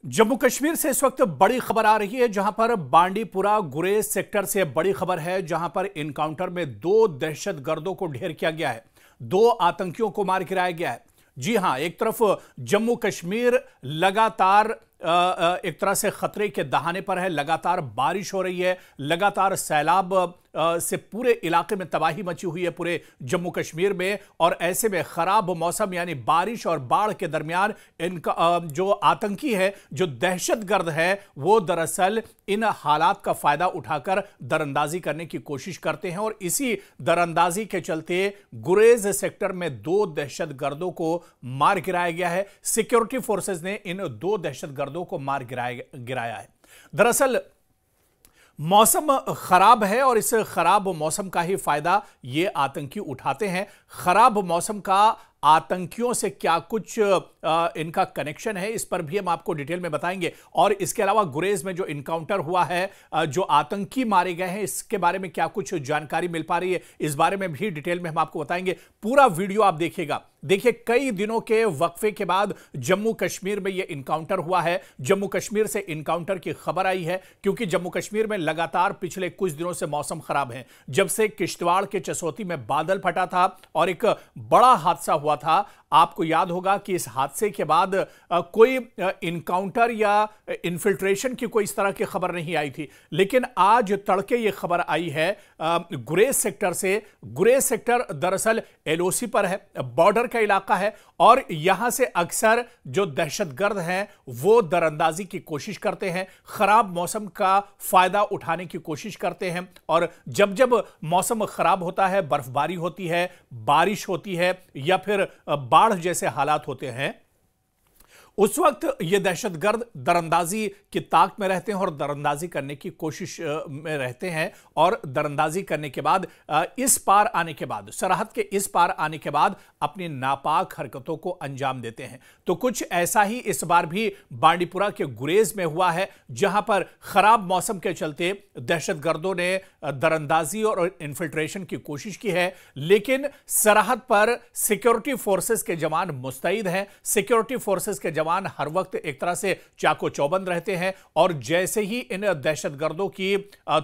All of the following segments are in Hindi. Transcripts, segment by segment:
जम्मू कश्मीर से इस वक्त बड़ी खबर आ रही है, जहां पर बांडीपुरा गुरेज सेक्टर से बड़ी खबर है, जहां पर इनकाउंटर में 2 दहशतगर्दों को ढेर किया गया है, 2 आतंकियों को मार गिराया गया है। जी हां, एक तरफ जम्मू कश्मीर लगातार एक तरह से खतरे के दहाने पर है, लगातार बारिश हो रही है, लगातार सैलाब से पूरे इलाके में तबाही मची हुई है, पूरे जम्मू कश्मीर में। और ऐसे में खराब मौसम यानी बारिश और बाढ़ के दरमियान इनका जो आतंकी है, जो दहशतगर्द है, वो दरअसल इन हालात का फायदा उठाकर दरअंदाजी करने की कोशिश करते हैं। और इसी दरअंदाजी के चलते गुरेज सेक्टर में 2 दहशतगर्दों को मार गिराया गया है। सिक्योरिटी फोर्सेस ने इन 2 दहशतगर्दों को मार गिराया है। दरअसल मौसम खराब है और इस खराब मौसम का ही फायदा ये आतंकी उठाते हैं। खराब मौसम का आतंकियों से क्या कुछ इनका कनेक्शन है, इस पर भी हम आपको डिटेल में बताएंगे। और इसके अलावा गुरेज में जो इनकाउंटर हुआ है, जो आतंकी मारे गए हैं, इसके बारे में क्या कुछ जानकारी मिल पा रही है, इस बारे में भी डिटेल में हम आपको बताएंगे। पूरा वीडियो आप देखिएगा। देखिए, कई दिनों के वक्फे के बाद जम्मू कश्मीर में यह इनकाउंटर हुआ है। जम्मू कश्मीर से इनकाउंटर की खबर आई है क्योंकि जम्मू कश्मीर में लगातार पिछले कुछ दिनों से मौसम खराब है। जब से किश्तवाड़ के चसोती में बादल फटा था और एक बड़ा हादसा हुआ था, आपको याद होगा कि इस हादसे के बाद कोई इनकाउंटर या इन्फिल्ट्रेशन की कोई इस तरह की खबर नहीं आई थी। लेकिन आज तड़के यह खबर आई है गुरेज सेक्टर से। गुरेज सेक्टर दरअसल एलओसी पर है, बॉर्डर का इलाका है, और यहां से अक्सर जो दहशतगर्द हैं वो दरअंदाजी की कोशिश करते हैं, खराब मौसम का फायदा उठाने की कोशिश करते हैं। और जब जब मौसम खराब होता है, बर्फबारी होती है, बारिश होती है, या फिर बाढ़ जैसे हालात होते हैं, उस वक्त ये दहशतगर्द दरअंदाजी की ताक में रहते हैं और दरअंदाजी करने की कोशिश में रहते हैं। और दरअंदाजी करने के बाद इस पार आने के बाद, सरहद के इस पार आने के बाद अपनी नापाक हरकतों को अंजाम देते हैं। तो कुछ ऐसा ही इस बार भी बांडीपुरा के गुरेज में हुआ है, जहां पर खराब मौसम के चलते दहशतगर्दों ने दरअंदाजी और इन्फिल्ट्रेशन की कोशिश की है। लेकिन सरहद पर सिक्योरिटी फोर्सेस के जवान मुस्तैद हैं। सिक्योरिटी फोर्सेस के हर वक्त एक तरह से चाको चौबंद रहते हैं, और जैसे ही इन दहशतगर्दों की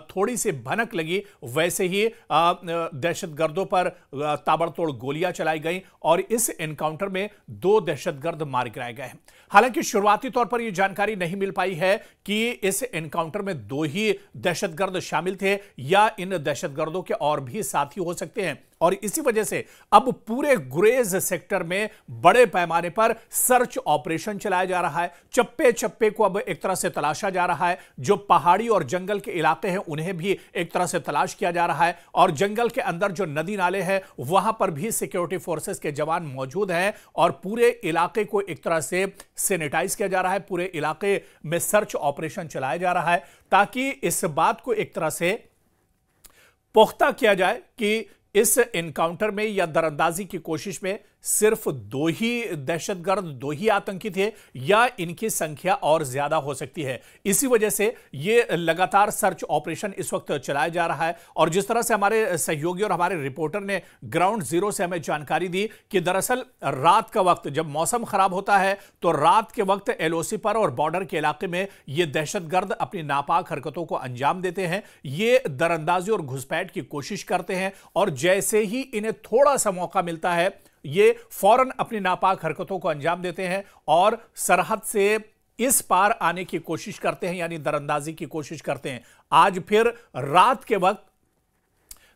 थोड़ी सी भनक लगी, वैसे ही दहशतगर्दों पर ताबड़तोड़ गोलियां चलाई गईं और इस एनकाउंटर में 2 दहशतगर्द मार गिराए गए हैं। हालांकि शुरुआती तौर पर यह जानकारी नहीं मिल पाई है कि इस एनकाउंटर में 2 ही दहशतगर्द शामिल थे या इन दहशतगर्दों के और भी साथी हो सकते हैं। और इसी वजह से अब पूरे गुरेज सेक्टर में बड़े पैमाने पर सर्च ऑपरेशन चलाया जा रहा है। चप्पे चप्पे को अब एक तरह से तलाशा जा रहा है। जो पहाड़ी और जंगल के इलाके हैं उन्हें भी एक तरह से तलाश किया जा रहा है, और जंगल के अंदर जो नदी नाले हैं वहां पर भी सिक्योरिटी फोर्सेस के जवान मौजूद हैं, और पूरे इलाके को एक तरह से सैनिटाइज किया जा रहा है। पूरे इलाके में सर्च ऑपरेशन चलाया जा रहा है ताकि इस बात को एक तरह से पुख्ता किया जाए कि इस एनकाउंटर में या दरअंदाजी की कोशिश में सिर्फ 2 ही दहशतगर्द, 2 ही आतंकी थे, या इनकी संख्या और ज्यादा हो सकती है। इसी वजह से यह लगातार सर्च ऑपरेशन इस वक्त चलाया जा रहा है। और जिस तरह से हमारे सहयोगी और हमारे रिपोर्टर ने ग्राउंड जीरो से हमें जानकारी दी कि दरअसल रात का वक्त जब मौसम खराब होता है, तो रात के वक्त एलओसी पर और बॉर्डर के इलाके में ये दहशतगर्द अपनी नापाक हरकतों को अंजाम देते हैं। ये दरअंदाजी और घुसपैठ की कोशिश करते हैं, और जैसे ही इन्हें थोड़ा सा मौका मिलता है, ये फौरन अपनी नापाक हरकतों को अंजाम देते हैं और सरहद से इस पार आने की कोशिश करते हैं, यानी दरअंदाजी की कोशिश करते हैं। आज फिर रात के वक्त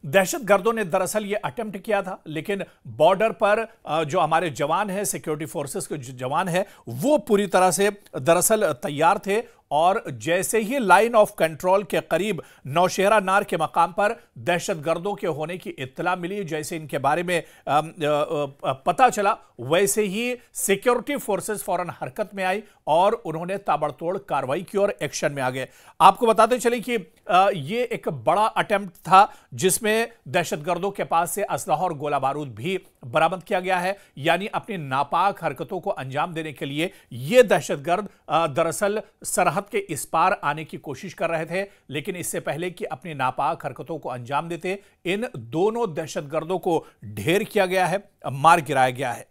दहशतगर्दों ने दरअसल यह अटेम्प्ट किया था, लेकिन बॉर्डर पर जो हमारे जवान हैं, सिक्योरिटी फोर्सेस के जवान हैं, वो पूरी तरह से दरअसल तैयार थे। और जैसे ही लाइन ऑफ कंट्रोल के करीब नौशेरा नार के मकाम पर दहशतगर्दों के होने की इत्तला मिली, जैसे इनके बारे में पता चला, वैसे ही सिक्योरिटी फोर्सेस फौरन हरकत में आई और उन्होंने ताबड़तोड़ कार्रवाई की और एक्शन में आ गए। आपको बताते चले कि यह एक बड़ा अटेम्प्ट था जिसमें दहशतगर्दों के पास से असलहा और गोला बारूद भी बरामद किया गया है। यानी अपनी नापाक हरकतों को अंजाम देने के लिए यह दहशतगर्द दरअसल सरहद के इस पार आने की कोशिश कर रहे थे, लेकिन इससे पहले कि अपनी नापाक हरकतों को अंजाम देते, इन दोनों दहशतगर्दों को ढेर किया गया है, मार गिराया गया है।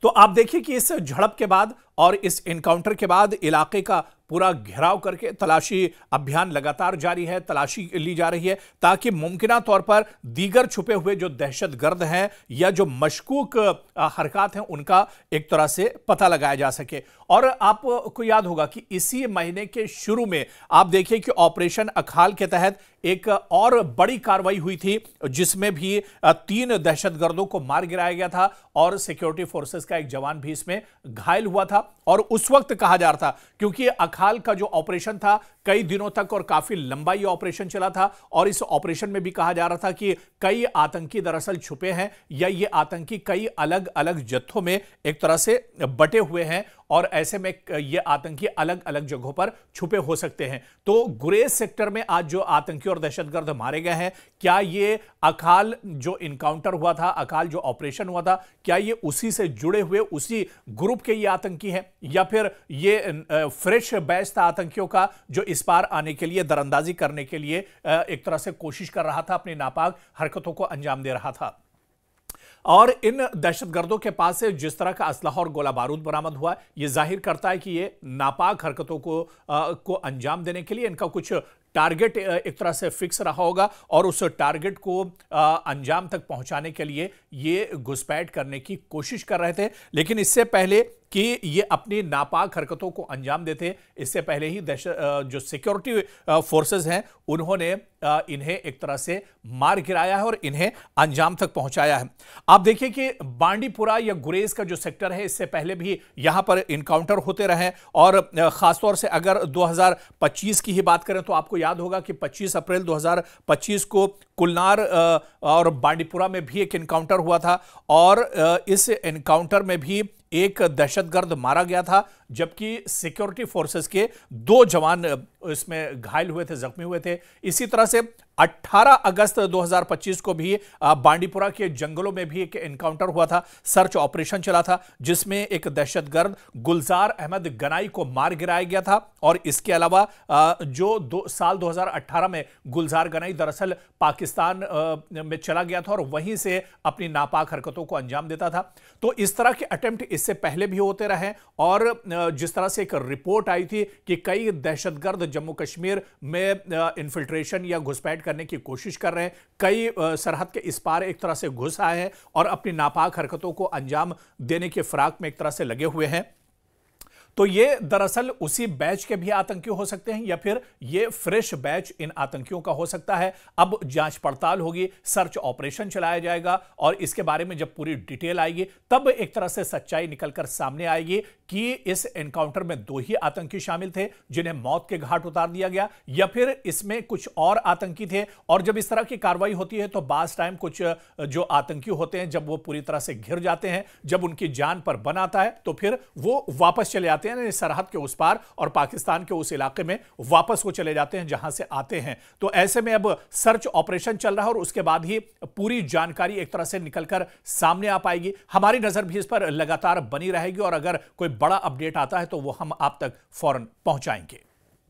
तो आप देखिए कि इस झड़प के बाद और इस इनकाउंटर के बाद इलाके का पूरा घेराव करके तलाशी अभियान लगातार जारी है, तलाशी ली जा रही है ताकि मुमकिना तौर पर दीगर छुपे हुए जो दहशतगर्द हैं या जो मशकूक हरकत हैं उनका एक तरह से पता लगाया जा सके। और आपको याद होगा कि इसी महीने के शुरू में आप देखिए कि ऑपरेशन अखाल के तहत एक और बड़ी कार्रवाई हुई थी जिसमें भी 3 दहशतगर्दों को मार गिराया गया था और सिक्योरिटी फोर्सेस का एक जवान भी इसमें घायल हुआ था। और उस वक्त कहा जा रहा था, क्योंकि अखाल का जो ऑपरेशन था कई दिनों तक और काफी लंबा ये ऑपरेशन चला था और इस ऑपरेशन में भी कहा जा रहा था कि कई आतंकी दरअसल छुपे हैं या ये आतंकी कई अलग अलग जत्थों में एक तरह से बटे हुए हैं और ऐसे में ये आतंकी अलग अलग जगहों पर छुपे हो सकते हैं। तो गुरेज सेक्टर में आज जो आतंकी और दहशतगर्द मारे गए हैं, क्या ये अखाल जो इनकाउंटर हुआ था, अखाल जो ऑपरेशन हुआ था, क्या ये उसी से जुड़े हुए उसी ग्रुप के ये आतंकी हैं या फिर ये फ्रेश बैच था आतंकियों का जो इस पार आने के लिए, दरअंदाजी करने के लिए एक तरह से कोशिश कर रहा था, अपनी नापाक हरकतों को अंजाम दे रहा था। और इन दहशतगर्दों के पास से जिस तरह का असलहा और गोला बारूद बरामद हुआ, यह जाहिर करता है कि ये नापाक हरकतों को अंजाम देने के लिए इनका कुछ टारगेट एक तरह से फिक्स रहा होगा और उस टारगेट को अंजाम तक पहुंचाने के लिए ये घुसपैठ करने की कोशिश कर रहे थे। लेकिन इससे पहले कि ये अपनी नापाक हरकतों को अंजाम देते, इससे पहले ही जो सिक्योरिटी फोर्सेस हैं उन्होंने इन्हें एक तरह से मार गिराया है और इन्हें अंजाम तक पहुंचाया है। आप देखिए कि बांडीपुरा या गुरेज का जो सेक्टर है, इससे पहले भी यहां पर इनकाउंटर होते रहे और खासतौर से अगर 2025 की ही बात करें तो आपको याद होगा कि 25 अप्रैल 2025 को कुलनार और बांडीपुरा में भी एक इनकाउंटर हुआ था और इस इनकाउंटर में भी एक दहशतगर्द मारा गया था, जबकि सिक्योरिटी फोर्सेस के 2 जवान इसमें घायल हुए थे, जख्मी हुए थे। इसी तरह से 18 अगस्त 2025 को भी बांडीपुरा के जंगलों में भी एक एनकाउंटर हुआ था, सर्च ऑपरेशन चला था जिसमें एक दहशतगर्द गुलजार अहमद गनाई को मार गिराया गया था। और इसके अलावा जो साल 2018 में गुलजार गनाई दरअसल पाकिस्तान में चला गया था और वहीं से अपनी नापाक हरकतों को अंजाम देता था। तो इस तरह के अटेम्प्ट इससे पहले भी होते रहे और जिस तरह से एक रिपोर्ट आई थी कि कई दहशतगर्द जम्मू कश्मीर में इन्फिल्ट्रेशन या घुसपैठ करने की कोशिश कर रहे हैं, कई सरहद के इस पार एक तरह से घुस आए हैं और अपनी नापाक हरकतों को अंजाम देने के फिराक में एक तरह से लगे हुए हैं। तो ये दरअसल उसी बैच के भी आतंकी हो सकते हैं या फिर ये फ्रेश बैच इन आतंकियों का हो सकता है। अब जांच पड़ताल होगी, सर्च ऑपरेशन चलाया जाएगा और इसके बारे में जब पूरी डिटेल आएगी तब एक तरह से सच्चाई निकलकर सामने आएगी कि इस एनकाउंटर में 2 ही आतंकी शामिल थे जिन्हें मौत के घाट उतार दिया गया या फिर इसमें कुछ और आतंकी थे। और जब इस तरह की कार्रवाई होती है तो बास टाइम कुछ जो आतंकी होते हैं जब वो पूरी तरह से घिर जाते हैं, जब उनकी जान पर बन आता है तो फिर वो वापस चले आते हैं सरहद के उस पार और पाकिस्तान के उस इलाके में वापस वो चले जाते हैं जहां से आते हैं। तो ऐसे में अब सर्च ऑपरेशन चल रहा है और उसके बाद ही पूरी जानकारी एक तरह से निकलकर सामने आ पाएगी। हमारी नजर भी इस पर लगातार बनी रहेगी और अगर कोई बड़ा अपडेट आता है तो वो हम आप तक फौरन पहुंचाएंगे।